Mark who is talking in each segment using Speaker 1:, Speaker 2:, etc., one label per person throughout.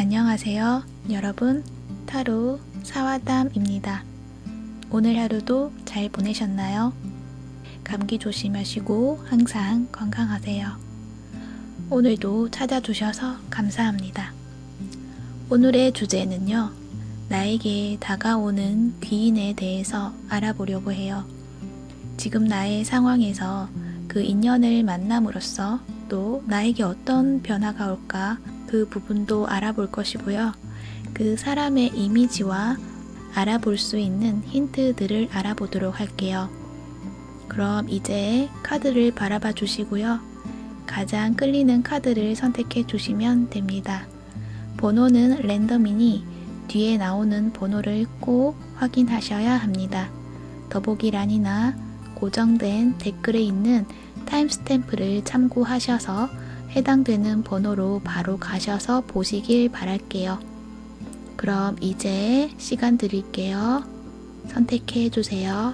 Speaker 1: 안녕하세요. 여러분, 타로 사와담입니다. 오늘 하루도 잘 보내셨나요? 감기 조심하시고 항상 건강하세요. 오늘도 찾아주셔서 감사합니다. 오늘의 주제는요, 나에게 다가오는 귀인에 대해서 알아보려고 해요. 지금 나의 상황에서 그 인연을 만남으로써 또 나에게 어떤 변화가 올까 그 부분도 알아볼 것이고요. 그 사람의 이미지와 알아볼 수 있는 힌트들을 알아보도록 할게요. 그럼 이제 카드를 바라봐 주시고요. 가장 끌리는 카드를 선택해 주시면 됩니다. 번호는 랜덤이니 뒤에 나오는 번호를 꼭 확인하셔야 합니다. 더보기란이나 고정된 댓글에 있는 타임스탬프를 참고하셔서 해당되는 번호로 바로 가셔서 보시길 바랄게요. 그럼 이제 시간 드릴게요. 선택해 주세요.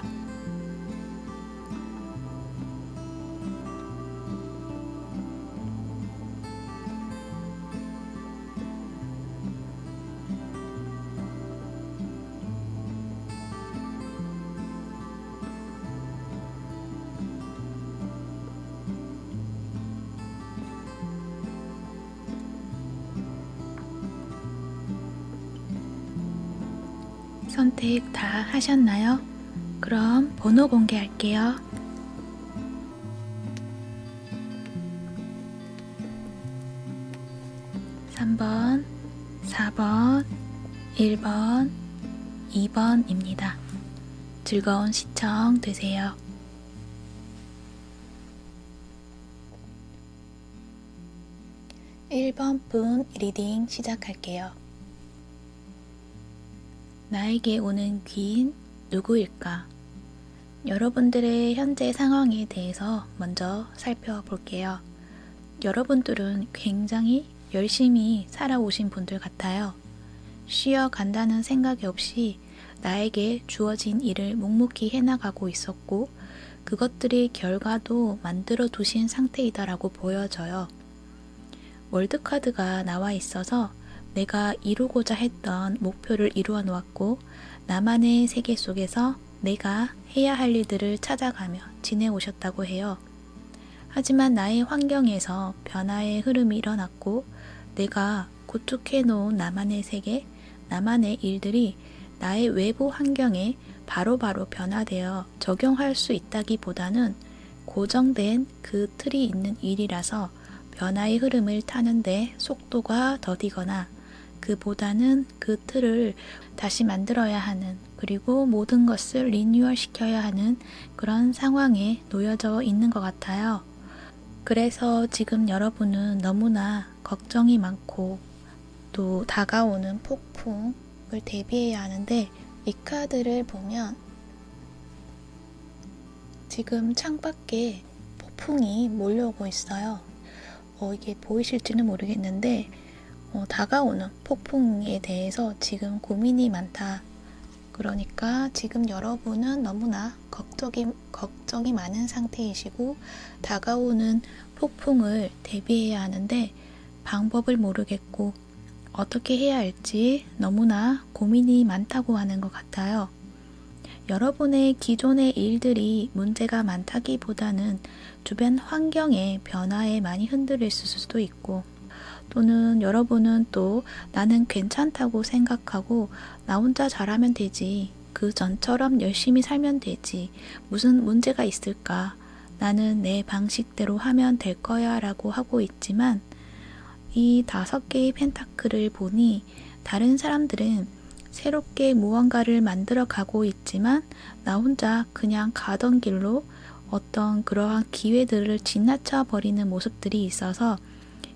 Speaker 1: 선택 다 하셨나요? 그럼 번호 공개할게요. 3번, 4번, 1번, 2번입니다. 즐거운 시청 되세요. (1번) 분 리딩 시작할게요. 나에게 오는 귀인 누구일까? 여러분들의 현재 상황에 대해서 먼저 살펴볼게요. 여러분들은 굉장히 열심히 살아오신 분들 같아요. 쉬어간다는 생각이 없이 나에게 주어진 일을 묵묵히 해나가고 있었고 그것들의 결과도 만들어 두신 상태이다라고 보여져요. 월드카드가 나와 있어서 내가 이루고자 했던 목표를 이루어 놓았고 나만의 세계 속에서 내가 해야 할 일들을 찾아가며 지내오셨다고 해요. 하지만 나의 환경에서 변화의 흐름이 일어났고 내가 구축해 놓은 나만의 세계, 나만의 일들이 나의 외부 환경에 바로바로 변화되어 적용할 수 있다기보다는 고정된 그 틀이 있는 일이라서 변화의 흐름을 타는데 속도가 더디거나 그보다는 그 틀을 다시 만들어야 하는 그리고 모든 것을 리뉴얼 시켜야 하는 그런 상황에 놓여져 있는 것 같아요. 그래서 지금 여러분은 너무나 걱정이 많고 또 다가오는 폭풍을 대비해야 하는데 이 카드를 보면 지금 창밖에 폭풍이 몰려오고 있어요. 이게 보이실지는 모르겠는데 다가오는 폭풍에 대해서 지금 고민이 많다. 그러니까 지금 여러분은 너무나 걱정이 많은 상태이시고 다가오는 폭풍을 대비해야 하는데 방법을 모르겠고 어떻게 해야 할지 너무나 고민이 많다고 하는 것 같아요. 여러분의 기존의 일들이 문제가 많다기보다는 주변 환경의 변화에 많이 흔들릴 수도 있고 또는 여러분은 또 나는 괜찮다고 생각하고 나 혼자 잘하면 되지, 그 전처럼 열심히 살면 되지, 무슨 문제가 있을까, 나는 내 방식대로 하면 될 거야 라고 하고 있지만 이 5개의 펜타클을 보니 다른 사람들은 새롭게 무언가를 만들어 가고 있지만 나 혼자 그냥 가던 길로 어떤 그러한 기회들을 지나쳐 버리는 모습들이 있어서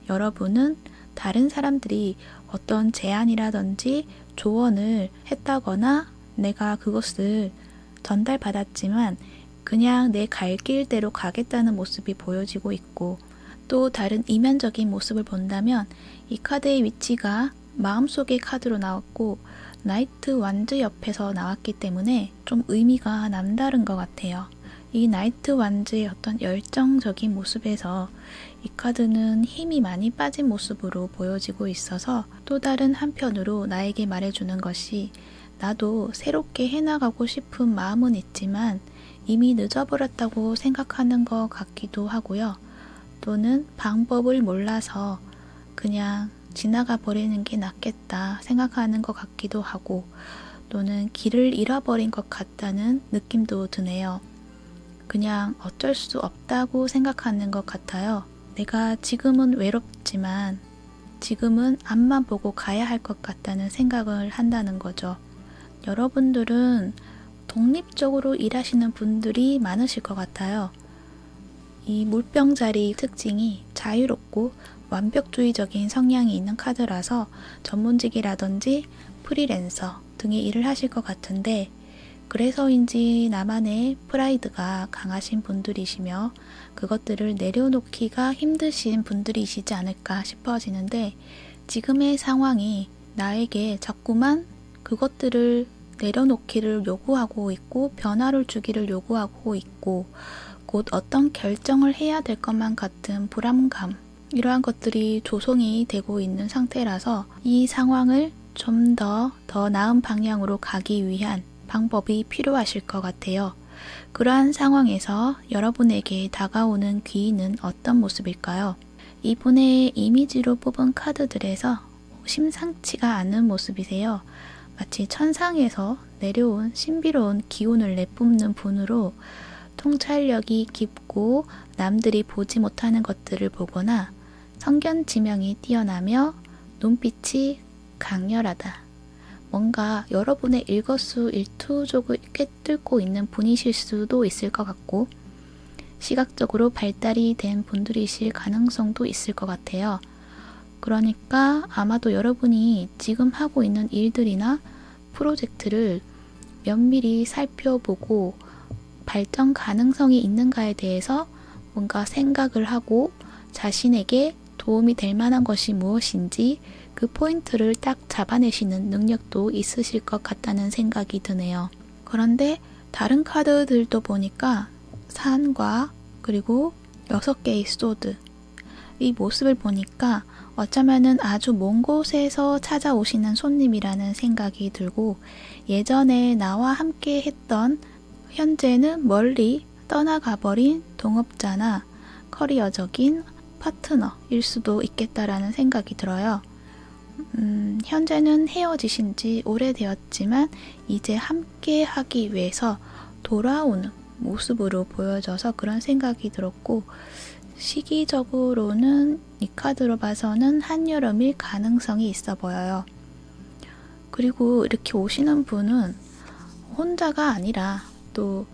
Speaker 1: 여러분은 다른 사람들이 어떤 제안이라든지 조언을 했다거나 내가 그것을 전달받았지만 그냥 내 갈 길대로 가겠다는 모습이 보여지고 있고 또 다른 이면적인 모습을 본다면 이 카드의 위치가 마음속의 카드로 나왔고 나이트 완즈 옆에서 나왔기 때문에 좀 의미가 남다른 것 같아요. 이 나이트 완즈의 어떤 열정적인 모습에서 이 카드는 힘이 많이 빠진 모습으로 보여지고 있어서 또 다른 한편으로 나에게 말해주는 것이 나도 새롭게 해나가고 싶은 마음은 있지만 이미 늦어버렸다고 생각하는 것 같기도 하고요. 또는 방법을 몰라서 그냥 지나가 버리는 게 낫겠다 생각하는 것 같기도 하고 또는 길을 잃어버린 것 같다는 느낌도 드네요. 그냥 어쩔 수 없다고 생각하는 것 같아요. 내가 지금은 외롭지만 지금은 앞만 보고 가야 할 것 같다는 생각을 한다는 거죠. 여러분들은 독립적으로 일하시는 분들이 많으실 것 같아요. 이 물병자리 특징이 자유롭고 완벽주의적인 성향이 있는 카드라서 전문직이라든지 프리랜서 등의 일을 하실 것 같은데 그래서인지 나만의 프라이드가 강하신 분들이시며 그것들을 내려놓기가 힘드신 분들이시지 않을까 싶어지는데 지금의 상황이 나에게 자꾸만 그것들을 내려놓기를 요구하고 있고 변화를 주기를 요구하고 있고 곧 어떤 결정을 해야 될 것만 같은 불안감 이러한 것들이 조성이 되고 있는 상태라서 이 상황을 좀 더 나은 방향으로 가기 위한 방법이 필요하실 것 같아요. 그러한 상황에서 여러분에게 다가오는 귀인은 어떤 모습일까요? 이분의 이미지로 뽑은 카드들에서 심상치가 않은 모습이세요. 마치 천상에서 내려온 신비로운 기운을 내뿜는 분으로 통찰력이 깊고 남들이 보지 못하는 것들을 보거나 성견지명이 뛰어나며 눈빛이 강렬하다. 뭔가 여러분의 일거수일투족을 꿰뚫고 있는 분이실 수도 있을 것 같고 시각적으로 발달이 된 분들이실 가능성도 있을 것 같아요. 그러니까 아마도 여러분이 지금 하고 있는 일들이나 프로젝트를 면밀히 살펴보고 발전 가능성이 있는가에 대해서 뭔가 생각을 하고 자신에게 도움이 될 만한 것이 무엇인지 그 포인트를 딱 잡아내시는 능력도 있으실 것 같다는 생각이 드네요. 그런데 다른 카드들도 보니까 산과 그리고 6개의 소드 이 모습을 보니까 어쩌면은 아주 먼 곳에서 찾아오시는 손님이라는 생각이 들고 예전에 나와 함께 했던 현재는 멀리 떠나가버린 동업자나 커리어적인 파트너일 수도 있겠다라는 생각이 들어요. 현재는 헤어지신 지 오래되었지만 이제 함께 하기 위해서 돌아오는 모습으로 보여져서 그런 생각이 들었고 시기적으로는 이 카드로 봐서는 한여름일 가능성이 있어 보여요. 그리고 이렇게 오시는 분은 혼자가 아니라 또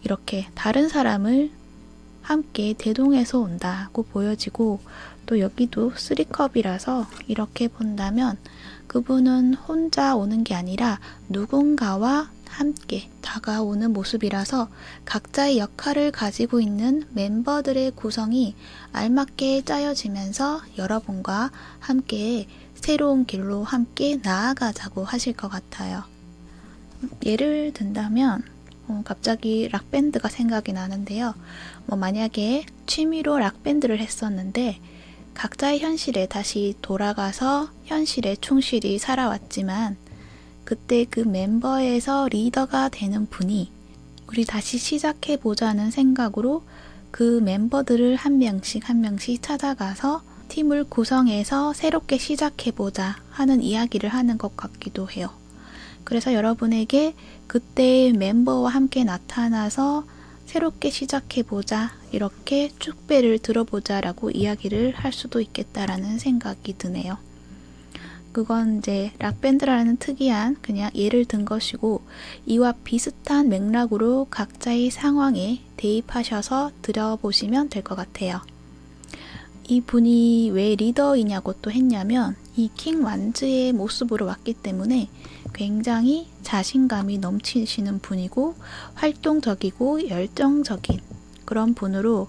Speaker 1: 이렇게 다른 사람을 함께 대동해서 온다고 보여지고 또 여기도 3컵이라서 이렇게 본다면 그분은 혼자 오는 게 아니라 누군가와 함께 다가오는 모습이라서 각자의 역할을 가지고 있는 멤버들의 구성이 알맞게 짜여지면서 여러분과 함께 새로운 길로 함께 나아가자고 하실 것 같아요. 예를 든다면 갑자기 락밴드가 생각이 나는데요. 만약에 취미로 락밴드를 했었는데 각자의 현실에 다시 돌아가서 현실에 충실히 살아왔지만 그때 그 멤버에서 리더가 되는 분이 우리 다시 시작해보자는 생각으로 그 멤버들을 한 명씩 한 명씩 찾아가서 팀을 구성해서 새롭게 시작해보자 하는 이야기를 하는 것 같기도 해요. 그래서 여러분에게 그때의 멤버와 함께 나타나서 새롭게 시작해보자 이렇게 축배를 들어보자 라고 이야기를 할 수도 있겠다라는 생각이 드네요. 그건 이제 락밴드라는 특이한 그냥 예를 든 것이고 이와 비슷한 맥락으로 각자의 상황에 대입하셔서 들어보시면 될 것 같아요. 이분이 왜 리더이냐고 또 했냐면 이 킹 완즈의 모습으로 왔기 때문에 굉장히 자신감이 넘치시는 분이고 활동적이고 열정적인 그런 분으로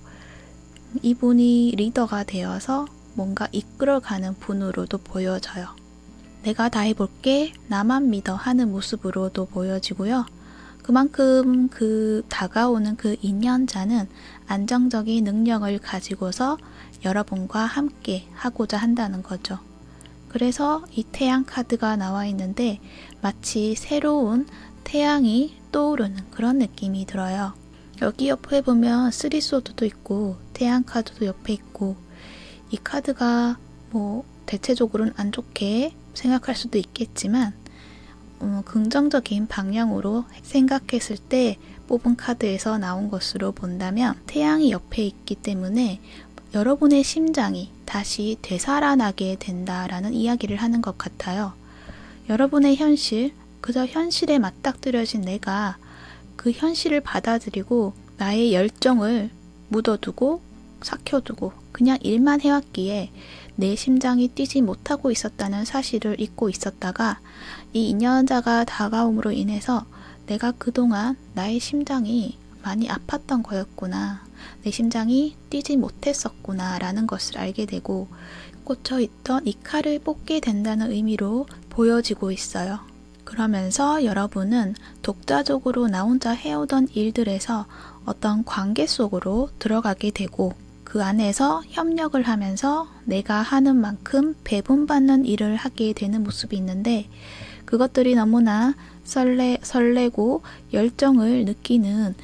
Speaker 1: 이분이 리더가 되어서 뭔가 이끌어가는 분으로도 보여져요. 내가 다 해볼게 나만 믿어 하는 모습으로도 보여지고요. 그만큼 다가오는 그 인연자는 안정적인 능력을 가지고서 여러분과 함께 하고자 한다는 거죠. 그래서 이 태양 카드가 나와 있는데 마치 새로운 태양이 떠오르는 그런 느낌이 들어요. 여기 옆에 보면 쓰리소드도 있고 태양 카드도 옆에 있고, 이 카드가 대체적으로는 안 좋게 생각할 수도 있겠지만 긍정적인 방향으로 생각했을 때 뽑은 카드에서 나온 것으로 본다면 태양이 옆에 있기 때문에 여러분의 심장이 다시 되살아나게 된다라는 이야기를 하는 것 같아요. 여러분의 현실, 그저 현실에 맞닥뜨려진 내가 그 현실을 받아들이고 나의 열정을 묻어두고 삭혀두고 그냥 일만 해왔기에 내 심장이 뛰지 못하고 있었다는 사실을 잊고 있었다가 이 인연자가 다가옴으로 인해서 내가 그동안 나의 심장이 많이 아팠던 거였구나, 내 심장이 뛰지 못했었구나 라는 것을 알게 되고 꽂혀있던 이 칼을 뽑게 된다는 의미로 보여지고 있어요. 그러면서 여러분은 독자적으로 나 혼자 해오던 일들에서 어떤 관계 속으로 들어가게 되고 그 안에서 협력을 하면서 내가 하는 만큼 배분받는 일을 하게 되는 모습이 있는데, 그것들이 너무나 설레고 열정을 느끼는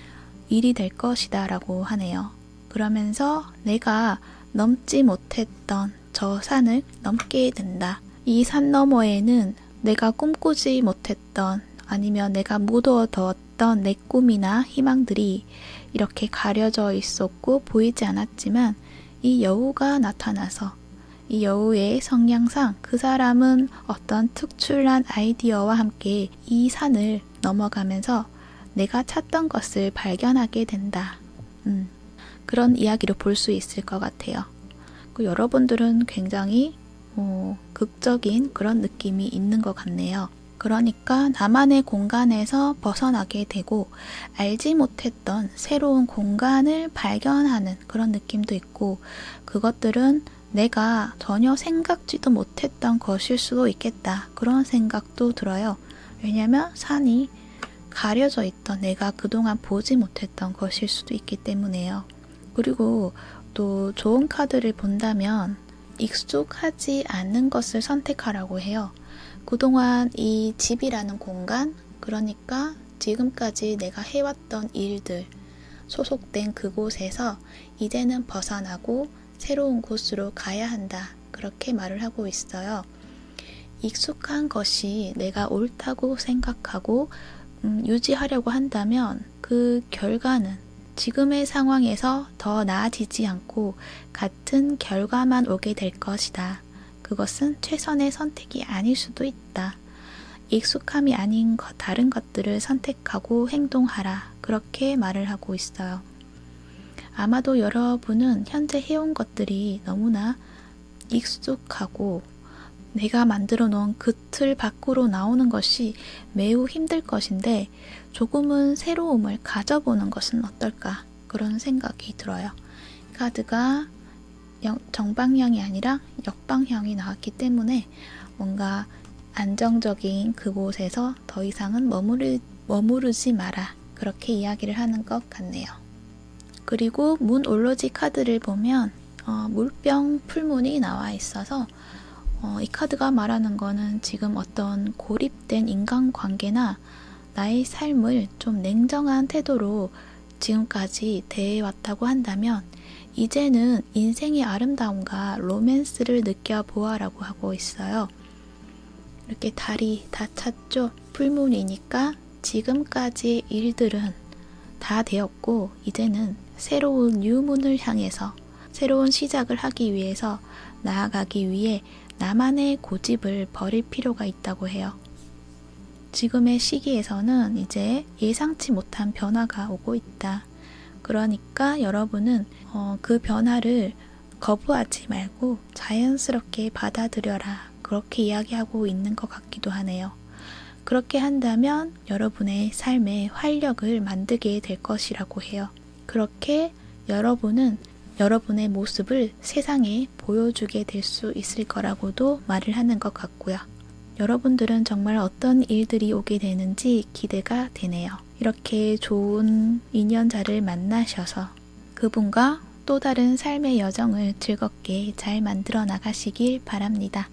Speaker 1: 일이 될 것이다 라고 하네요. 그러면서 내가 넘지 못했던 저 산을 넘게 된다. 이 산 너머에는 내가 꿈꾸지 못했던, 아니면 내가 묻어뒀던 내 꿈이나 희망들이 이렇게 가려져 있었고 보이지 않았지만 이 여우가 나타나서 이 여우의 성향상 그 사람은 어떤 특출난 아이디어와 함께 이 산을 넘어가면서 내가 찾던 것을 발견하게 된다. 그런 이야기로 볼 수 있을 것 같아요. 여러분들은 굉장히 극적인 그런 느낌이 있는 것 같네요. 그러니까 나만의 공간에서 벗어나게 되고 알지 못했던 새로운 공간을 발견하는 그런 느낌도 있고, 그것들은 내가 전혀 생각지도 못했던 것일 수도 있겠다, 그런 생각도 들어요. 왜냐하면 산이 가려져 있던, 내가 그동안 보지 못했던 것일 수도 있기 때문에요. 그리고 또 좋은 카드를 본다면 익숙하지 않은 것을 선택하라고 해요. 그동안 이 집이라는 공간, 그러니까 지금까지 내가 해왔던 일들, 소속된 그곳에서 이제는 벗어나고 새로운 곳으로 가야 한다, 그렇게 말을 하고 있어요. 익숙한 것이 내가 옳다고 생각하고 유지하려고 한다면 그 결과는 지금의 상황에서 더 나아지지 않고 같은 결과만 오게 될 것이다. 그것은 최선의 선택이 아닐 수도 있다. 익숙함이 아닌 다른 것들을 선택하고 행동하라, 그렇게 말을 하고 있어요. 아마도 여러분은 현재 해온 것들이 너무나 익숙하고 내가 만들어 놓은 그 틀 밖으로 나오는 것이 매우 힘들 것인데, 조금은 새로움을 가져보는 것은 어떨까, 그런 생각이 들어요. 카드가 정방향이 아니라 역방향이 나왔기 때문에 뭔가 안정적인 그곳에서 더 이상은 머무르지 마라, 그렇게 이야기를 하는 것 같네요. 그리고 문 올로지 카드를 보면 물병 풀문이 나와 있어서 이 카드가 말하는 거는 지금 어떤 고립된 인간관계나 나의 삶을 좀 냉정한 태도로 지금까지 대해왔다고 한다면 이제는 인생의 아름다움과 로맨스를 느껴보아라고 하고 있어요. 이렇게 달이 다 찼죠? 풀문이니까 지금까지의 일들은 다 되었고 이제는 새로운 유문을 향해서 새로운 시작을 하기 위해서 나아가기 위해 나만의 고집을 버릴 필요가 있다고 해요. 지금의 시기에서는 이제 예상치 못한 변화가 오고 있다. 그러니까 여러분은 그 변화를 거부하지 말고 자연스럽게 받아들여라, 그렇게 이야기하고 있는 것 같기도 하네요. 그렇게 한다면 여러분의 삶에 활력을 만들게 될 것이라고 해요. 그렇게 여러분은 여러분의 모습을 세상에 보여주게 될 수 있을 거라고도 말을 하는 것 같고요. 여러분들은 정말 어떤 일들이 오게 되는지 기대가 되네요. 이렇게 좋은 인연자를 만나셔서 그분과 또 다른 삶의 여정을 즐겁게 잘 만들어 나가시길 바랍니다.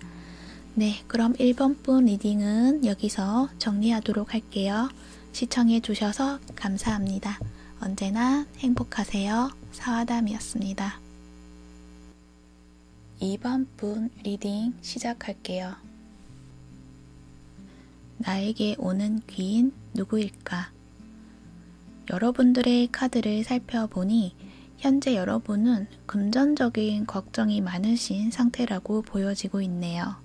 Speaker 1: 네, 그럼 1번 분 리딩은 여기서 정리하도록 할게요. 시청해 주셔서 감사합니다. 언제나 행복하세요. 사와담이었습니다. 2번 분 리딩 시작할게요. 나에게 오는 귀인 누구일까? 여러분들의 카드를 살펴보니 현재 여러분은 금전적인 걱정이 많으신 상태라고 보여지고 있네요.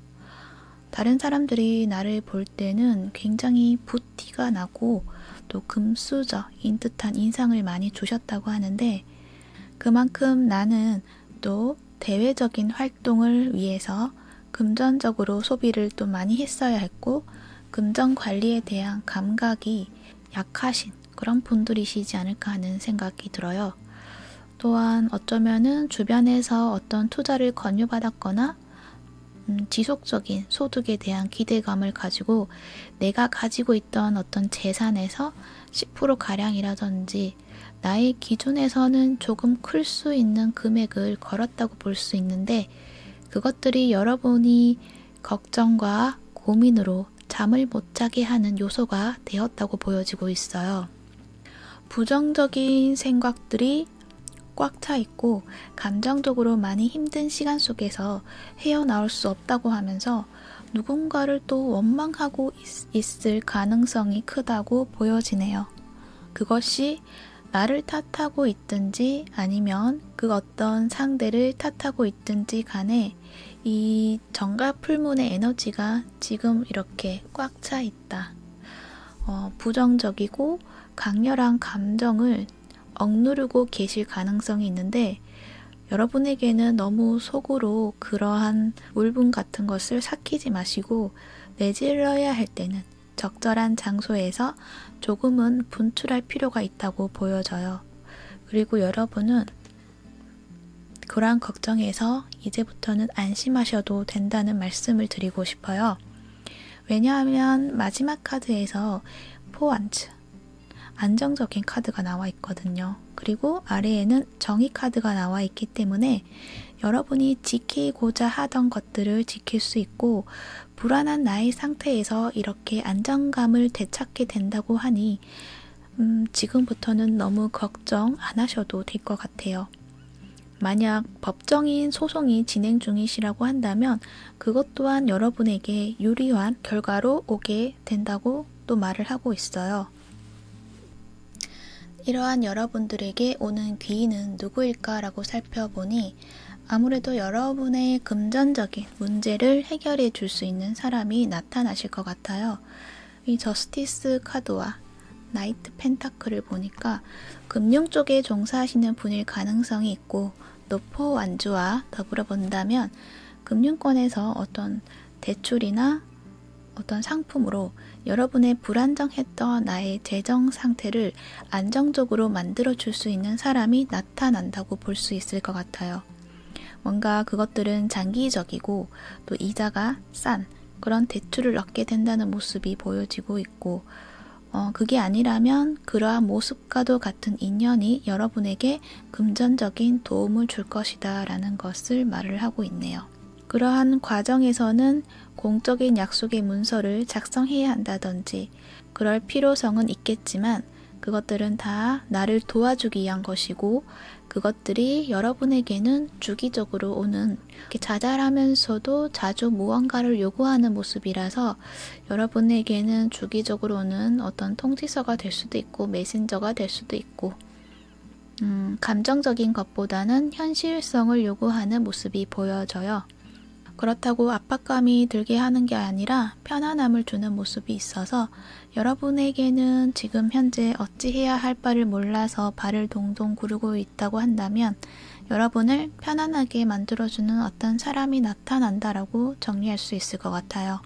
Speaker 1: 다른 사람들이 나를 볼 때는 굉장히 부티가 나고 또 금수저인 듯한 인상을 많이 주셨다고 하는데 그만큼 나는 또 대외적인 활동을 위해서 금전적으로 소비를 또 많이 했어야 했고 금전 관리에 대한 감각이 약하신 그런 분들이시지 않을까 하는 생각이 들어요. 또한 어쩌면은 주변에서 어떤 투자를 권유받았거나 지속적인 소득에 대한 기대감을 가지고 내가 가지고 있던 어떤 재산에서 10%가량이라든지 나의 기준에서는 조금 클 수 있는 금액을 걸었다고 볼 수 있는데 그것들이 여러분이 걱정과 고민으로 잠을 못 자게 하는 요소가 되었다고 보여지고 있어요. 부정적인 생각들이 꽉 차 있고 감정적으로 많이 힘든 시간 속에서 헤어나올 수 없다고 하면서 누군가를 또 원망하고 있을 가능성이 크다고 보여지네요. 그것이 나를 탓하고 있든지 아니면 그 어떤 상대를 탓하고 있든지 간에 이 정갑풀문의 에너지가 지금 이렇게 꽉 차 있다. 부정적이고 강렬한 감정을 억누르고 계실 가능성이 있는데 여러분에게는 너무 속으로 그러한 울분 같은 것을 삭히지 마시고 내질러야 할 때는 적절한 장소에서 조금은 분출할 필요가 있다고 보여져요. 그리고 여러분은 그러한 걱정에서 이제부터는 안심하셔도 된다는 말씀을 드리고 싶어요. 왜냐하면 마지막 카드에서 포완츠 안정적인 카드가 나와 있거든요. 그리고 아래에는 정의 카드가 나와 있기 때문에 여러분이 지키고자 하던 것들을 지킬 수 있고 불안한 나의 상태에서 이렇게 안정감을 되찾게 된다고 하니 지금부터는 너무 걱정 안 하셔도 될 것 같아요. 만약 법정인 소송이 진행 중이시라고 한다면 그것 또한 여러분에게 유리한 결과로 오게 된다고 또 말을 하고 있어요. 이러한 여러분들에게 오는 귀인은 누구일까라고 살펴보니 아무래도 여러분의 금전적인 문제를 해결해 줄 수 있는 사람이 나타나실 것 같아요. 이 저스티스 카드와 나이트 펜타클을 보니까 금융 쪽에 종사하시는 분일 가능성이 있고 또 포완주와 더불어 본다면 금융권에서 어떤 대출이나 어떤 상품으로 여러분의 불안정했던 나의 재정 상태를 안정적으로 만들어 줄 수 있는 사람이 나타난다고 볼 수 있을 것 같아요. 뭔가 그것들은 장기적이고 또 이자가 싼 그런 대출을 얻게 된다는 모습이 보여지고 있고 그게 아니라면 그러한 모습과도 같은 인연이 여러분에게 금전적인 도움을 줄 것이다 라는 것을 말을 하고 있네요. 그러한 과정에서는 공적인 약속의 문서를 작성해야 한다든지 그럴 필요성은 있겠지만 그것들은 다 나를 도와주기 위한 것이고 그것들이 여러분에게는 주기적으로 오는 자잘하면서도 자주 무언가를 요구하는 모습이라서 여러분에게는 주기적으로 오는 어떤 통지서가 될 수도 있고 메신저가 될 수도 있고 감정적인 것보다는 현실성을 요구하는 모습이 보여져요. 그렇다고 압박감이 들게 하는 게 아니라 편안함을 주는 모습이 있어서 여러분에게는 지금 현재 어찌해야 할 바를 몰라서 발을 동동 구르고 있다고 한다면 여러분을 편안하게 만들어주는 어떤 사람이 나타난다라고 정리할 수 있을 것 같아요.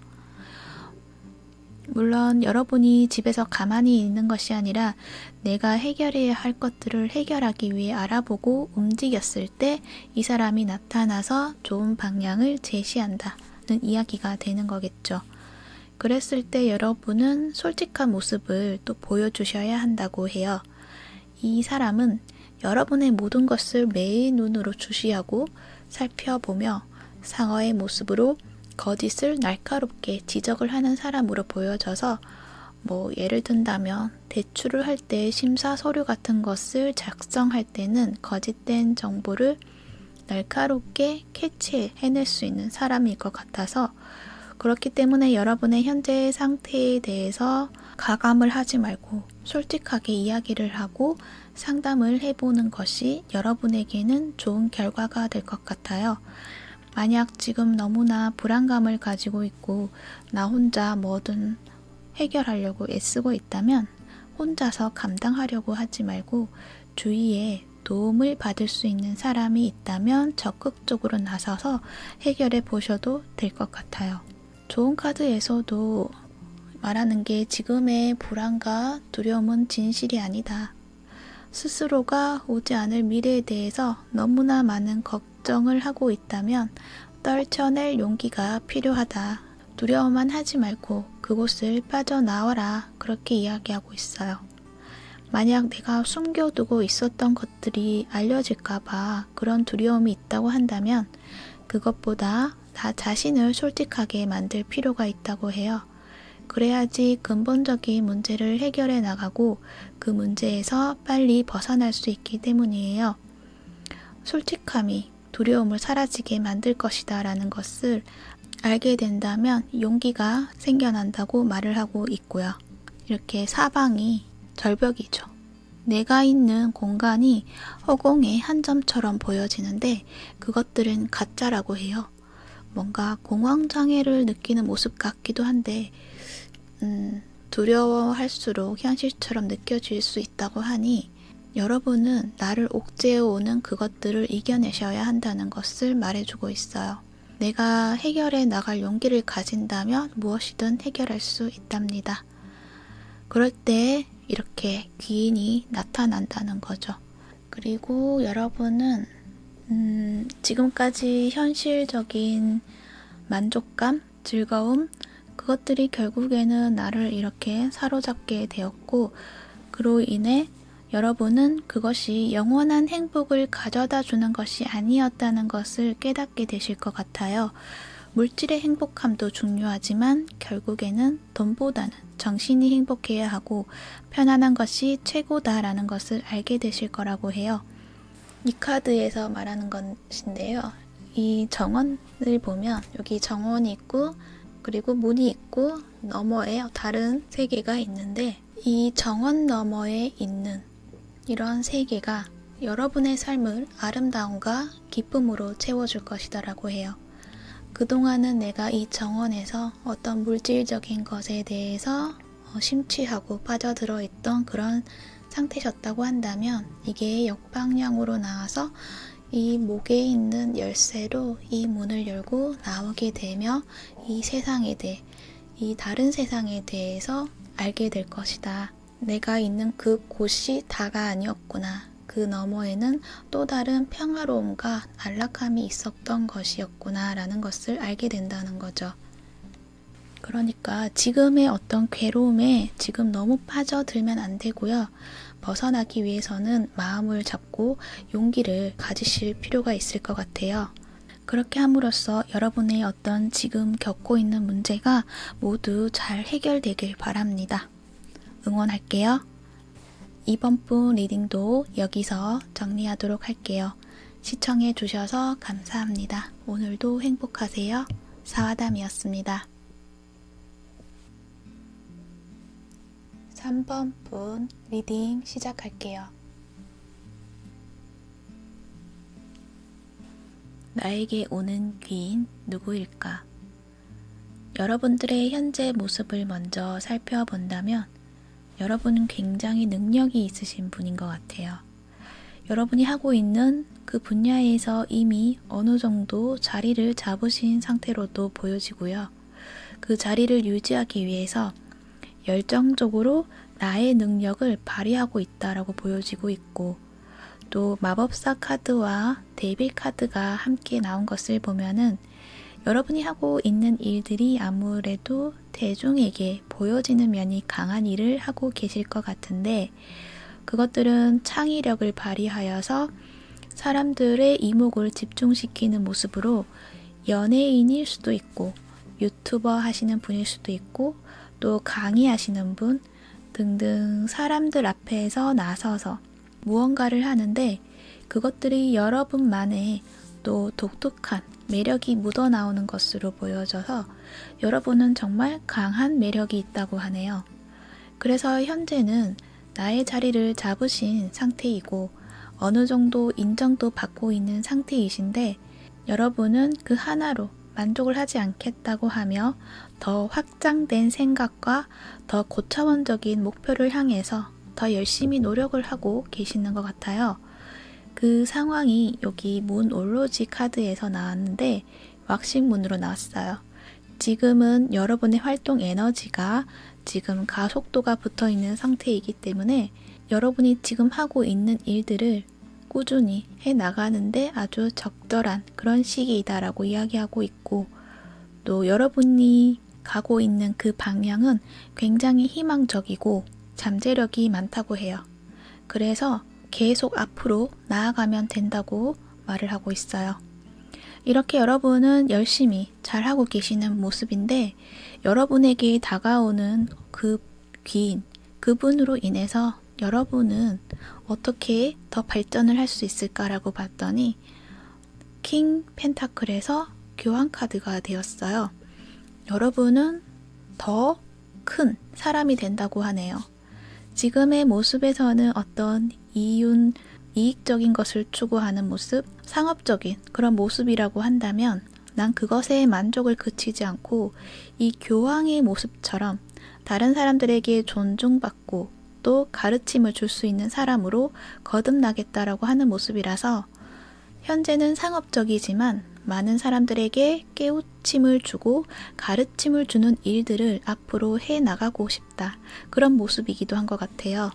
Speaker 1: 물론 여러분이 집에서 가만히 있는 것이 아니라 내가 해결해야 할 것들을 해결하기 위해 알아보고 움직였을 때 이 사람이 나타나서 좋은 방향을 제시한다는 이야기가 되는 거겠죠. 그랬을 때 여러분은 솔직한 모습을 또 보여주셔야 한다고 해요. 이 사람은 여러분의 모든 것을 매일 눈으로 주시하고 살펴보며 상어의 모습으로 거짓을 날카롭게 지적을 하는 사람으로 보여져서 예를 든다면 대출을 할 때 심사 서류 같은 것을 작성할 때는 거짓된 정보를 날카롭게 캐치해낼 수 있는 사람일 것 같아서 그렇기 때문에 여러분의 현재 상태에 대해서 가감을 하지 말고 솔직하게 이야기를 하고 상담을 해보는 것이 여러분에게는 좋은 결과가 될 것 같아요. 만약 지금 너무나 불안감을 가지고 있고 나 혼자 뭐든 해결하려고 애쓰고 있다면 혼자서 감당하려고 하지 말고 주위에 도움을 받을 수 있는 사람이 있다면 적극적으로 나서서 해결해 보셔도 될 것 같아요. 좋은 카드에서도 말하는 게 지금의 불안과 두려움은 진실이 아니다. 스스로가 오지 않을 미래에 대해서 너무나 많은 걱정을 하고 있다면 떨쳐낼 용기가 필요하다. 두려워만 하지 말고 그곳을 빠져나와라. 그렇게 이야기하고 있어요. 만약 내가 숨겨두고 있었던 것들이 알려질까봐 그런 두려움이 있다고 한다면 그것보다 나 자신을 솔직하게 만들 필요가 있다고 해요. 그래야지 근본적인 문제를 해결해 나가고 그 문제에서 빨리 벗어날 수 있기 때문이에요. 솔직함이 두려움을 사라지게 만들 것이다 라는 것을 알게 된다면 용기가 생겨난다고 말을 하고 있고요. 이렇게 사방이 절벽이죠. 내가 있는 공간이 허공의 한 점처럼 보여지는데 그것들은 가짜라고 해요. 뭔가 공황장애를 느끼는 모습 같기도 한데 두려워할수록 현실처럼 느껴질 수 있다고 하니 여러분은 나를 옥죄어오는 그것들을 이겨내셔야 한다는 것을 말해주고 있어요. 내가 해결해 나갈 용기를 가진다면 무엇이든 해결할 수 있답니다. 그럴 때 이렇게 귀인이 나타난다는 거죠. 그리고 여러분은 지금까지 현실적인 만족감, 즐거움, 그것들이 결국에는 나를 이렇게 사로잡게 되었고 그로 인해 여러분은 그것이 영원한 행복을 가져다 주는 것이 아니었다는 것을 깨닫게 되실 것 같아요. 물질의 행복함도 중요하지만 결국에는 돈보다는 정신이 행복해야 하고 편안한 것이 최고다라는 것을 알게 되실 거라고 해요. 이 카드에서 말하는 것인데요. 이 정원을 보면 여기 정원이 있고 그리고 문이 있고 너머에 다른 세계가 있는데 이 정원 너머에 있는 이런 세계가 여러분의 삶을 아름다움과 기쁨으로 채워줄 것이다 라고 해요. 그동안은 내가 이 정원에서 어떤 물질적인 것에 대해서 심취하고 빠져들어 있던 그런 상태셨다고 한다면 이게 역방향으로 나와서 이 목에 있는 열쇠로 이 문을 열고 나오게 되며 이 세상에 대해, 이 다른 세상에 대해서 알게 될 것이다. 내가 있는 그 곳이 다가 아니었구나. 그 너머에는 또 다른 평화로움과 안락함이 있었던 것이었구나 라는 것을 알게 된다는 거죠. 그러니까 지금의 어떤 괴로움에 지금 너무 빠져들면 안 되고요. 벗어나기 위해서는 마음을 잡고 용기를 가지실 필요가 있을 것 같아요. 그렇게 함으로써 여러분의 어떤 지금 겪고 있는 문제가 모두 잘 해결되길 바랍니다. 응원할게요. 이번 분 리딩도 여기서 정리하도록 할게요. 시청해 주셔서 감사합니다. 오늘도 행복하세요. 사와담이었습니다. 3번 분 리딩 시작할게요. 나에게 오는 귀인 누구일까? 여러분들의 현재 모습을 먼저 살펴본다면 여러분은 굉장히 능력이 있으신 분인 것 같아요. 여러분이 하고 있는 그 분야에서 이미 어느 정도 자리를 잡으신 상태로도 보여지고요. 그 자리를 유지하기 위해서 열정적으로 나의 능력을 발휘하고 있다라고 보여지고 있고 또 마법사 카드와 데빌 카드가 함께 나온 것을 보면은 여러분이 하고 있는 일들이 아무래도 대중에게 보여지는 면이 강한 일을 하고 계실 것 같은데 그것들은 창의력을 발휘하여서 사람들의 이목을 집중시키는 모습으로 연예인일 수도 있고 유튜버 하시는 분일 수도 있고 또 강의하시는 분 등등 사람들 앞에서 나서서 무언가를 하는데 그것들이 여러분만의 또 독특한 매력이 묻어나오는 것으로 보여져서 여러분은 정말 강한 매력이 있다고 하네요. 그래서 현재는 나의 자리를 잡으신 상태이고 어느 정도 인정도 받고 있는 상태이신데 여러분은 그 하나로 만족을 하지 않겠다고 하며 더 확장된 생각과 더 고차원적인 목표를 향해서 더 열심히 노력을 하고 계시는 것 같아요. 그 상황이 여기 문 올로지 카드에서 나왔는데 왁싱문으로 나왔어요. 지금은 여러분의 활동 에너지가 지금 가속도가 붙어 있는 상태이기 때문에 여러분이 지금 하고 있는 일들을 꾸준히 해 나가는데 아주 적절한 그런 시기이다라고 이야기하고 있고 또 여러분이 가고 있는 그 방향은 굉장히 희망적이고 잠재력이 많다고 해요. 그래서 계속 앞으로 나아가면 된다고 말을 하고 있어요. 이렇게 여러분은 열심히 잘하고 계시는 모습인데 여러분에게 다가오는 그 귀인, 그분으로 인해서 여러분은 어떻게 더 발전을 할 수 있을까라고 봤더니 킹 펜타클에서 교환 카드가 되었어요. 여러분은 더 큰 사람이 된다고 하네요. 지금의 모습에서는 어떤 이익적인 것을 추구하는 모습, 상업적인 그런 모습이라고 한다면 난 그것에 만족을 그치지 않고 이 교황의 모습처럼 다른 사람들에게 존중받고 또 가르침을 줄 수 있는 사람으로 거듭나겠다라고 하는 모습이라서 현재는 상업적이지만 많은 사람들에게 깨우침을 주고 가르침을 주는 일들을 앞으로 해나가고 싶다. 그런 모습이기도 한 것 같아요.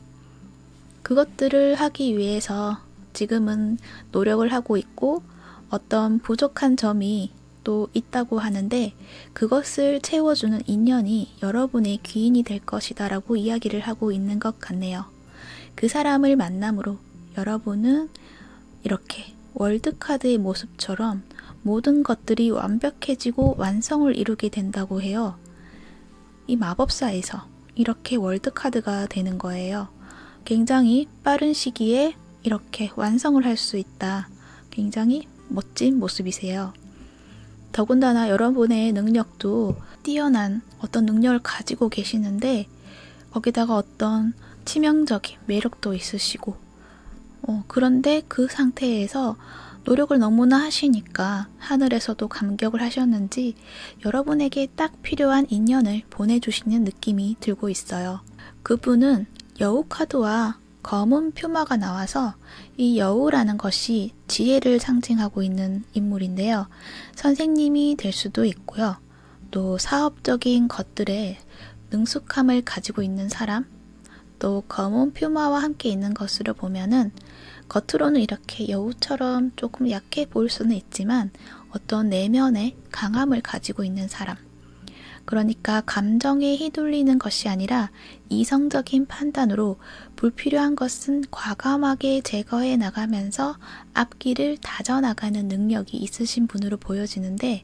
Speaker 1: 그것들을 하기 위해서 지금은 노력을 하고 있고 어떤 부족한 점이 또 있다고 하는데 그것을 채워주는 인연이 여러분의 귀인이 될 것이다 라고 이야기를 하고 있는 것 같네요. 그 사람을 만남으로 여러분은 이렇게 월드카드의 모습처럼 모든 것들이 완벽해지고 완성을 이루게 된다고 해요. 이 마법사에서 이렇게 월드카드가 되는 거예요. 굉장히 빠른 시기에 이렇게 완성을 할 수 있다. 굉장히 멋진 모습이세요. 더군다나 여러분의 능력도 뛰어난 어떤 능력을 가지고 계시는데 거기다가 어떤 치명적인 매력도 있으시고 그런데 그 상태에서 노력을 너무나 하시니까 하늘에서도 감격을 하셨는지 여러분에게 딱 필요한 인연을 보내주시는 느낌이 들고 있어요. 그분은 여우 카드와 검은 표마가 나와서 이 여우라는 것이 지혜를 상징하고 있는 인물인데요. 선생님이 될 수도 있고요. 또 사업적인 것들에 능숙함을 가지고 있는 사람, 또 검은 표마와 함께 있는 것으로 보면은 겉으로는 이렇게 여우처럼 조금 약해 보일 수는 있지만 어떤 내면의 강함을 가지고 있는 사람. 그러니까 감정에 휘둘리는 것이 아니라 이성적인 판단으로 불필요한 것은 과감하게 제거해 나가면서 앞길을 다져나가는 능력이 있으신 분으로 보여지는데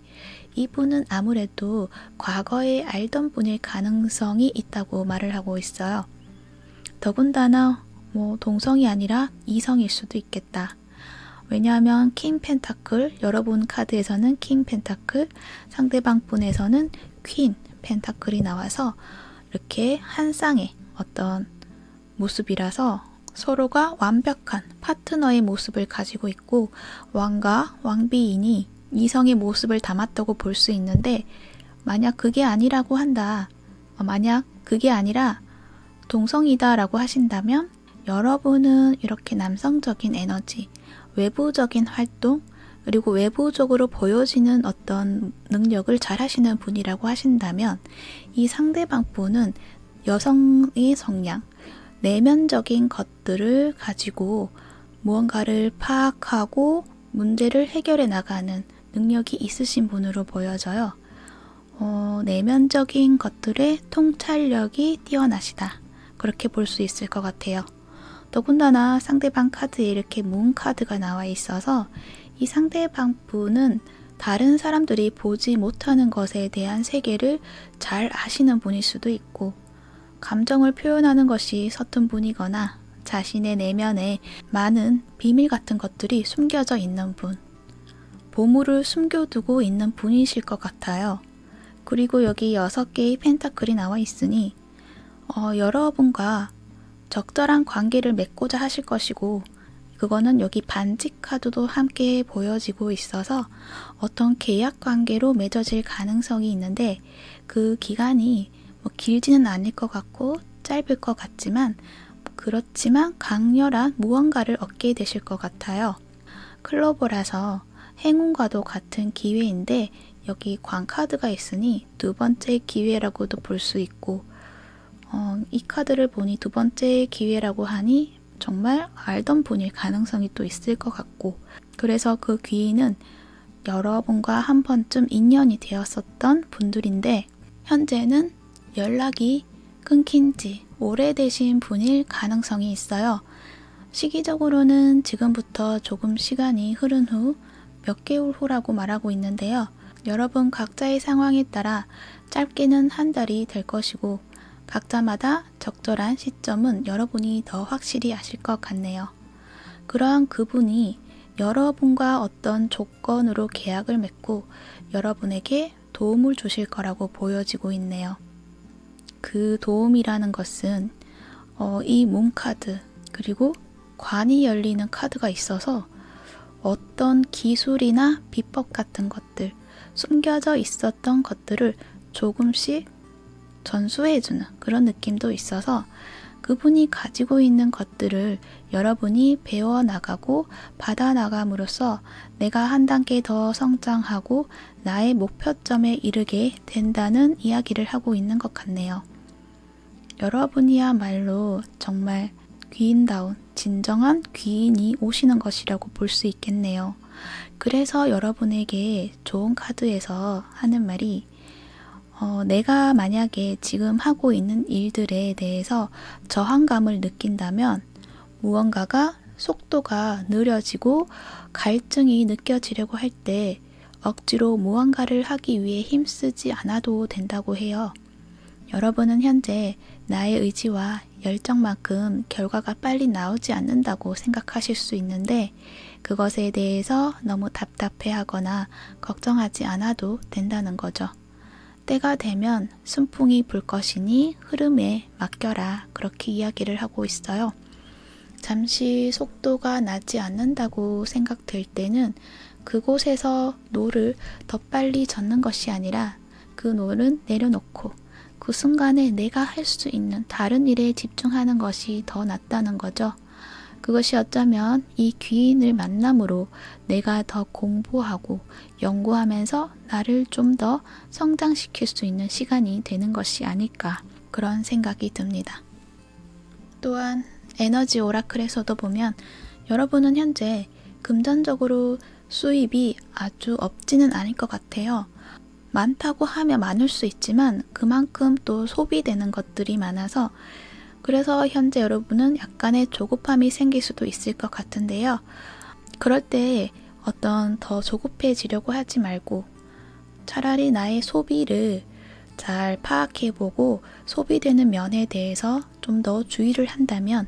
Speaker 1: 이분은 아무래도 과거에 알던 분일 가능성이 있다고 말을 하고 있어요. 더군다나 동성이 아니라 이성일 수도 있겠다. 왜냐하면 킹 펜타클, 여러분 카드에서는 킹 펜타클, 상대방 분에서는 퀸 펜타클이 나와서 이렇게 한 쌍의 어떤 모습이라서 서로가 완벽한 파트너의 모습을 가지고 있고 왕과 왕비인이 이성의 모습을 담았다고 볼 수 있는데 만약 그게 아니라고 한다. 만약 그게 아니라 동성이다라고 하신다면 여러분은 이렇게 남성적인 에너지, 외부적인 활동, 그리고 외부적으로 보여지는 어떤 능력을 잘 하시는 분이라고 하신다면 이 상대방 분은 여성의 성향, 내면적인 것들을 가지고 무언가를 파악하고 문제를 해결해 나가는 능력이 있으신 분으로 보여져요. 내면적인 것들의 통찰력이 뛰어나시다. 그렇게 볼 수 있을 것 같아요. 더군다나 상대방 카드에 이렇게 문 카드가 나와 있어서 이 상대방 분은 다른 사람들이 보지 못하는 것에 대한 세계를 잘 아시는 분일 수도 있고, 감정을 표현하는 것이 서툰 분이거나 자신의 내면에 많은 비밀 같은 것들이 숨겨져 있는 분, 보물을 숨겨두고 있는 분이실 것 같아요. 그리고 여기 6개의 펜타클이 나와 있으니 여러분과 적절한 관계를 맺고자 하실 것이고, 그거는 여기 반지 카드도 함께 보여지고 있어서 어떤 계약 관계로 맺어질 가능성이 있는데, 그 기간이 길지는 않을 것 같고 짧을 것 같지만, 그렇지만 강렬한 무언가를 얻게 되실 것 같아요. 클로버라서 행운과도 같은 기회인데 여기 광 카드가 있으니 두 번째 기회라고도 볼 수 있고, 이 카드를 보니 두 번째 기회라고 하니 정말 알던 분일 가능성이 또 있을 것 같고, 그래서 그 귀인은 여러분과 한 번쯤 인연이 되었었던 분들인데 현재는 연락이 끊긴 지 오래되신 분일 가능성이 있어요. 시기적으로는 지금부터 조금 시간이 흐른 후 몇 개월 후라고 말하고 있는데요. 여러분 각자의 상황에 따라 짧게는 한 달이 될 것이고, 각자마다 적절한 시점은 여러분이 더 확실히 아실 것 같네요. 그러한 그분이 여러분과 어떤 조건으로 계약을 맺고 여러분에게 도움을 주실 거라고 보여지고 있네요. 그 도움이라는 것은 이 문카드 그리고 관이 열리는 카드가 있어서 어떤 기술이나 비법 같은 것들, 숨겨져 있었던 것들을 조금씩 전수해주는 그런 느낌도 있어서 그분이 가지고 있는 것들을 여러분이 배워나가고 받아나감으로써 내가 한 단계 더 성장하고 나의 목표점에 이르게 된다는 이야기를 하고 있는 것 같네요. 여러분이야말로 정말 귀인다운 진정한 귀인이 오시는 것이라고 볼 수 있겠네요. 그래서 여러분에게 좋은 카드에서 하는 말이 내가 만약에 지금 하고 있는 일들에 대해서 저항감을 느낀다면 무언가가 속도가 느려지고 갈증이 느껴지려고 할 때 억지로 무언가를 하기 위해 힘쓰지 않아도 된다고 해요. 여러분은 현재 나의 의지와 열정만큼 결과가 빨리 나오지 않는다고 생각하실 수 있는데, 그것에 대해서 너무 답답해하거나 걱정하지 않아도 된다는 거죠. 때가 되면 순풍이 불 것이니 흐름에 맡겨라, 그렇게 이야기를 하고 있어요. 잠시 속도가 나지 않는다고 생각될 때는 그곳에서 노를 더 빨리 젓는 것이 아니라 그 노는 내려놓고 그 순간에 내가 할 수 있는 다른 일에 집중하는 것이 더 낫다는 거죠. 그것이 어쩌면 이 귀인을 만남으로 내가 더 공부하고 연구하면서 나를 좀 더 성장시킬 수 있는 시간이 되는 것이 아닐까, 그런 생각이 듭니다. 또한 에너지 오라클에서도 보면 여러분은 현재 금전적으로 수입이 아주 없지는 않을 것 같아요. 많다고 하면 많을 수 있지만 그만큼 또 소비되는 것들이 많아서, 그래서 현재 여러분은 약간의 조급함이 생길 수도 있을 것 같은데요. 그럴 때 어떤 더 조급해지려고 하지 말고 차라리 나의 소비를 잘 파악해보고 소비되는 면에 대해서 좀 더 주의를 한다면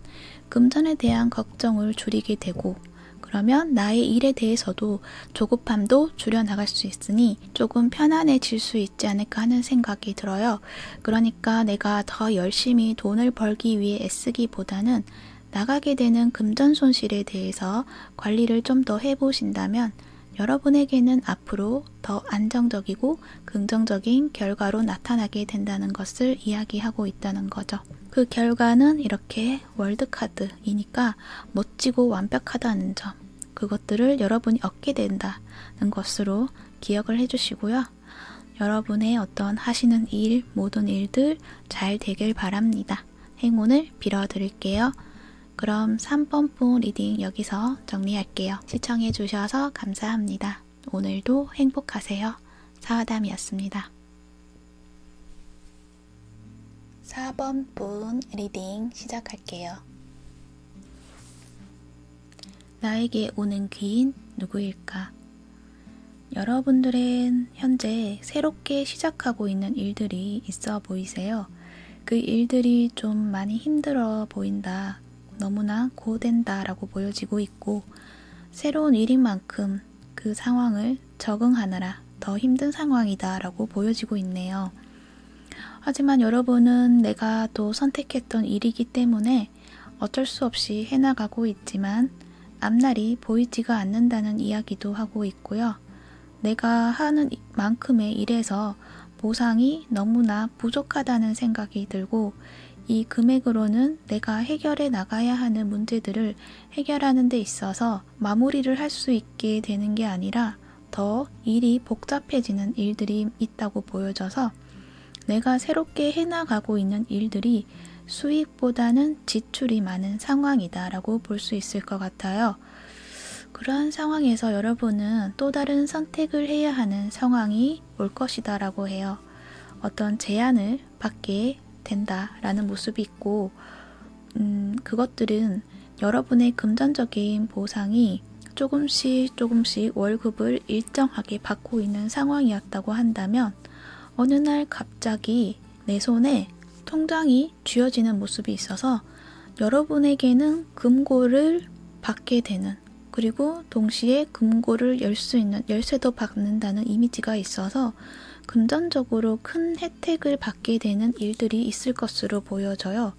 Speaker 1: 금전에 대한 걱정을 줄이게 되고, 그러면 나의 일에 대해서도 조급함도 줄여나갈 수 있으니 조금 편안해질 수 있지 않을까 하는 생각이 들어요. 그러니까 내가 더 열심히 돈을 벌기 위해 애쓰기보다는 나가게 되는 금전 손실에 대해서 관리를 좀 더 해보신다면 여러분에게는 앞으로 더 안정적이고 긍정적인 결과로 나타나게 된다는 것을 이야기하고 있다는 거죠. 그 결과는 이렇게 월드카드이니까 멋지고 완벽하다는 점, 그것들을 여러분이 얻게 된다는 것으로 기억을 해주시고요. 여러분의 어떤 하시는 일, 모든 일들 잘 되길 바랍니다. 행운을 빌어드릴게요. 그럼 3번분 리딩 여기서 정리할게요. 시청해주셔서 감사합니다. 오늘도 행복하세요. 사와담이었습니다. 4번 분 리딩 시작할게요. 나에게 오는 귀인 누구일까? 여러분들은 현재 새롭게 시작하고 있는 일들이 있어 보이세요? 그 일들이 좀 많이 힘들어 보인다. 너무나 고된다 라고 보여지고 있고, 새로운 일인 만큼 그 상황을 적응하느라 더 힘든 상황이다 라고 보여지고 있네요. 하지만 여러분은 내가 또 선택했던 일이기 때문에 어쩔 수 없이 해나가고 있지만 앞날이 보이지가 않는다는 이야기도 하고 있고요. 내가 하는 만큼의 일에서 보상이 너무나 부족하다는 생각이 들고, 이 금액으로는 내가 해결해 나가야 하는 문제들을 해결하는 데 있어서 마무리를 할 수 있게 되는 게 아니라 더 일이 복잡해지는 일들이 있다고 보여져서 내가 새롭게 해나가고 있는 일들이 수익보다는 지출이 많은 상황이다 라고 볼 수 있을 것 같아요. 그러한 상황에서 여러분은 또 다른 선택을 해야 하는 상황이 올 것이다 라고 해요. 어떤 제안을 받게 된다라는 모습이 있고, 그것들은 여러분의 금전적인 보상이 조금씩 월급을 일정하게 받고 있는 상황이었다고 한다면 어느 날 갑자기 내 손에 통장이 쥐어지는 모습이 있어서 여러분에게는 금고를 받게 되는, 그리고 동시에 금고를 열 수 있는 열쇠도 받는다는 이미지가 있어서 금전적으로 큰 혜택을 받게 되는 일들이 있을 것으로 보여져요.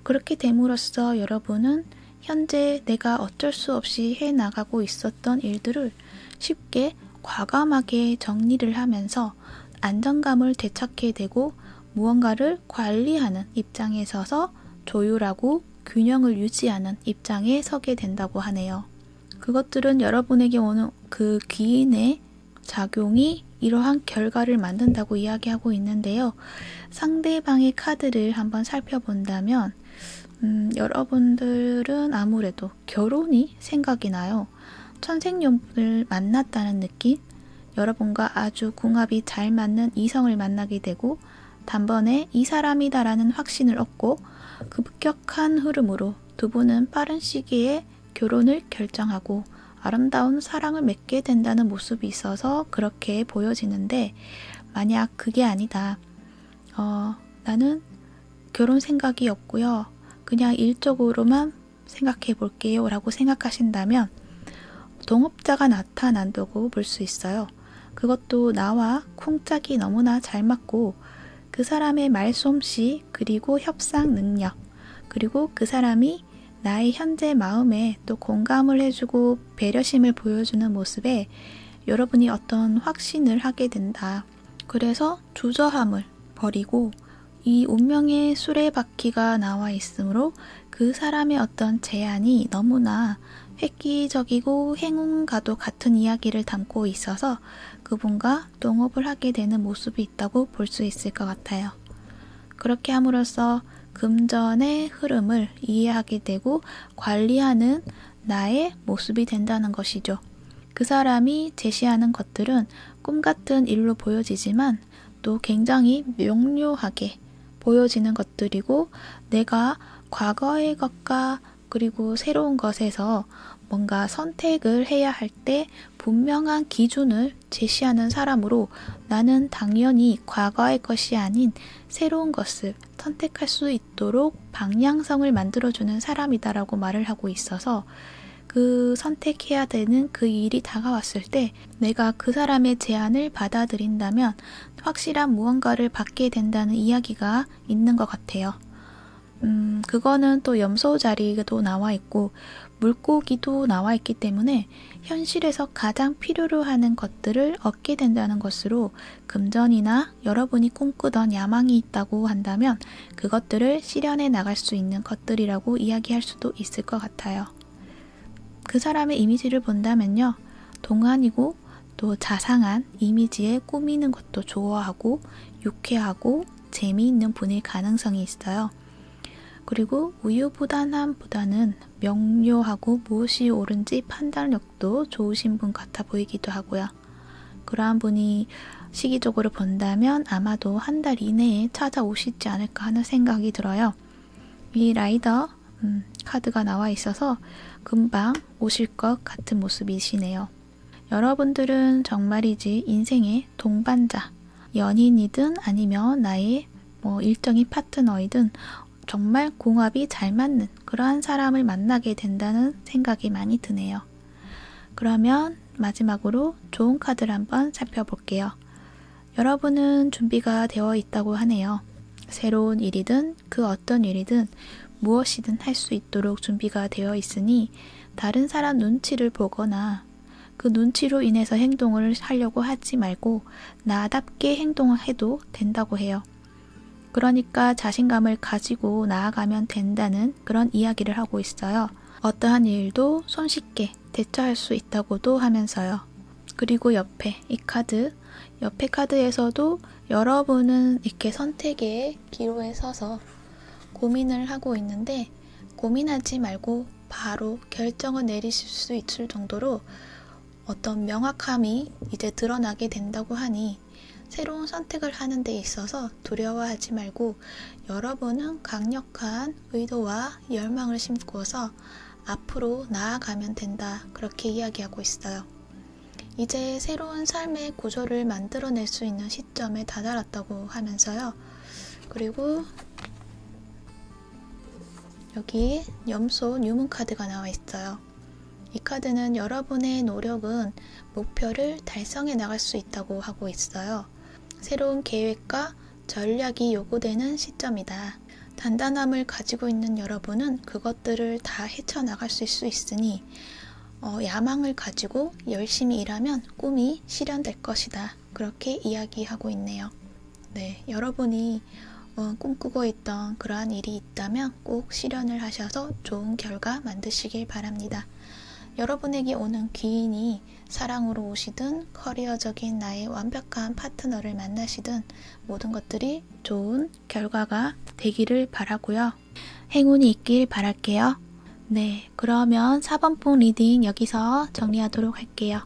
Speaker 1: 그렇게 됨으로써 여러분은 현재 내가 어쩔 수 없이 해나가고 있었던 일들을 쉽게 과감하게 정리를 하면서 안정감을 되찾게 되고 무언가를 관리하는 입장에 서서 조율하고 균형을 유지하는 입장에 서게 된다고 하네요. 그것들은 여러분에게 오는 그 귀인의 작용이 이러한 결과를 만든다고 이야기하고 있는데요. 상대방의 카드를 한번 살펴본다면 여러분들은 아무래도 결혼이 생각이 나요. 천생연분을 만났다는 느낌? 여러분과 아주 궁합이 잘 맞는 이성을 만나게 되고 단번에 이 사람이다라는 확신을 얻고 급격한 흐름으로 두 분은 빠른 시기에 결혼을 결정하고 아름다운 사랑을 맺게 된다는 모습이 있어서 그렇게 보여지는데, 만약 그게 아니다. 나는 결혼 생각이 없고요. 그냥 일적으로만 생각해 볼게요 라고 생각하신다면 동업자가 나타난다고 볼 수 있어요. 그것도 나와 쿵짝이 너무나 잘 맞고 그 사람의 말솜씨, 그리고 협상 능력, 그리고 그 사람이 나의 현재 마음에 또 공감을 해주고 배려심을 보여주는 모습에 여러분이 어떤 확신을 하게 된다. 그래서 주저함을 버리고 이 운명의 수레바퀴가 나와 있으므로 그 사람의 어떤 제안이 너무나 획기적이고 행운과도 같은 이야기를 담고 있어서 그분과 동업을 하게 되는 모습이 있다고 볼 수 있을 것 같아요. 그렇게 함으로써 금전의 흐름을 이해하게 되고 관리하는 나의 모습이 된다는 것이죠. 그 사람이 제시하는 것들은 꿈같은 일로 보여지지만 또 굉장히 명료하게 보여지는 것들이고, 내가 과거의 것과 그리고 새로운 것에서 뭔가 선택을 해야 할 때 분명한 기준을 제시하는 사람으로 나는 당연히 과거의 것이 아닌 새로운 것을 선택할 수 있도록 방향성을 만들어주는 사람이다라고 말을 하고 있어서 그 선택해야 되는 그 일이 다가왔을 때 내가 그 사람의 제안을 받아들인다면 확실한 무언가를 받게 된다는 이야기가 있는 것 같아요. 그거는 또 염소 자리도 나와 있고 물고기도 나와 있기 때문에 현실에서 가장 필요로 하는 것들을 얻게 된다는 것으로 금전이나 여러분이 꿈꾸던 야망이 있다고 한다면 그것들을 실현해 나갈 수 있는 것들이라고 이야기할 수도 있을 것 같아요. 그 사람의 이미지를 본다면요. 동안이고 또 자상한 이미지에 꾸미는 것도 좋아하고 유쾌하고 재미있는 분일 가능성이 있어요. 그리고 우유부단함보다는 명료하고 무엇이 옳은지 판단력도 좋으신 분 같아 보이기도 하고요. 그러한 분이 시기적으로 본다면 아마도 한 달 이내에 찾아오시지 않을까 하는 생각이 들어요. 이 라이더 카드가 나와 있어서 금방 오실 것 같은 모습이시네요. 여러분들은 정말이지 인생의 동반자, 연인이든 아니면 나의 일정인 파트너이든 정말 궁합이 잘 맞는 그러한 사람을 만나게 된다는 생각이 많이 드네요. 그러면 마지막으로 좋은 카드를 한번 살펴볼게요. 여러분은 준비가 되어 있다고 하네요. 새로운 일이든 그 어떤 일이든 무엇이든 할 수 있도록 준비가 되어 있으니 다른 사람 눈치를 보거나 그 눈치로 인해서 행동을 하려고 하지 말고 나답게 행동을 해도 된다고 해요. 그러니까 자신감을 가지고 나아가면 된다는 그런 이야기를 하고 있어요. 어떠한 일도 손쉽게 대처할 수 있다고도 하면서요. 그리고 옆에 이 카드, 옆에 카드에서도 여러분은 이렇게 선택의 기로에 서서 고민을 하고 있는데 고민하지 말고 바로 결정을 내리실 수 있을 정도로 어떤 명확함이 이제 드러나게 된다고 하니 새로운 선택을 하는 데 있어서 두려워하지 말고 여러분은 강력한 의도와 열망을 심고서 앞으로 나아가면 된다. 그렇게 이야기하고 있어요. 이제 새로운 삶의 구조를 만들어낼 수 있는 시점에 다다랐다고 하면서요. 그리고 여기 염소 뉴문 카드가 나와 있어요. 이 카드는 여러분의 노력은 목표를 달성해 나갈 수 있다고 하고 있어요. 새로운 계획과 전략이 요구되는 시점이다. 단단함을 가지고 있는 여러분은 그것들을 다 헤쳐나갈 수 있으니 야망을 가지고 열심히 일하면 꿈이 실현될 것이다. 그렇게 이야기하고 있네요. 네, 여러분이 꿈꾸고 있던 그러한 일이 있다면 꼭 실현을 하셔서 좋은 결과 만드시길 바랍니다. 여러분에게 오는 귀인이 사랑으로 오시든 커리어적인 나의 완벽한 파트너를 만나시든 모든 것들이 좋은 결과가 되기를 바라고요. 행운이 있길 바랄게요. 네, 그러면 4번봉 리딩 여기서 정리하도록 할게요.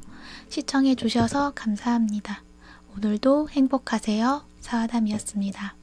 Speaker 1: 시청해 주셔서 감사합니다. 오늘도 행복하세요. 사와담이었습니다.